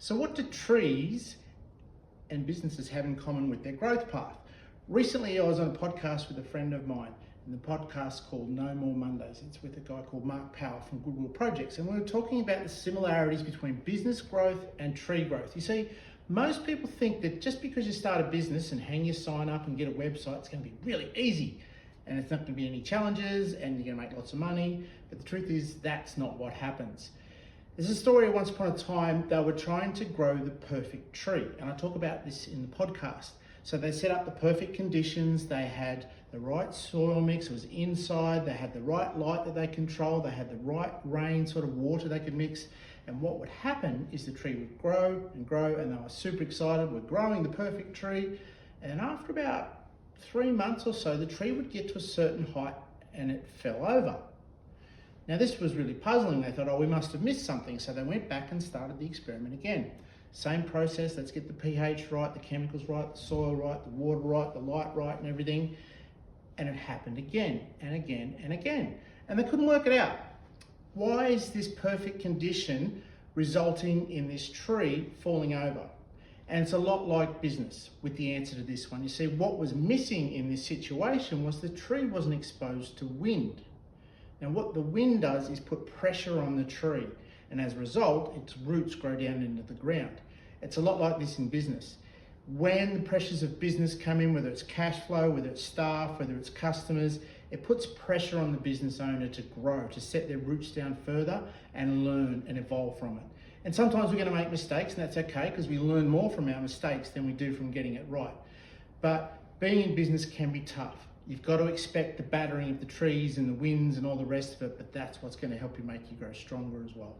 So what do trees and businesses have in common with their growth path? Recently, I was on a podcast with a friend of mine, and the podcast called No More Mondays. It's with a guy called Mark Powell from Goodwill Projects, and we were talking about the similarities between business growth and tree growth. You see, most people think that just because you start a business and hang your sign up and get a website, it's going to be really easy, and it's not going to be any challenges, and you're going to make lots of money. But the truth is, that's not what happens. There's a story of once upon a time, they were trying to grow the perfect tree. And I talk about this in the podcast. So they set up the perfect conditions. They had the right soil mix. It was inside. They had the right light that they controlled. They had the right rain, sort of water they could mix. And what would happen is the tree would grow and grow, and they were super excited. We're growing the perfect tree. And after about 3 months or so, the tree would get to a certain height and it fell over. Now this was really puzzling. They thought, oh, we must have missed something. So they went back and started the experiment again. Same process, let's get the pH right, the chemicals right, the soil right, the water right, the light right and everything. And it happened again and again and again. And they couldn't work it out. Why is this perfect condition resulting in this tree falling over? And it's a lot like business with the answer to this one. You see, what was missing in this situation was the tree wasn't exposed to wind. Now what the wind does is put pressure on the tree, and as a result, its roots grow down into the ground. It's a lot like this in business. When the pressures of business come in, whether it's cash flow, whether it's staff, whether it's customers, it puts pressure on the business owner to grow, to set their roots down further and learn and evolve from it. And sometimes we're going to make mistakes, and that's okay, because we learn more from our mistakes than we do from getting it right. But being in business can be tough. You've got to expect the battering of the trees and the winds and all the rest of it, but that's what's going to help you make you grow stronger as well.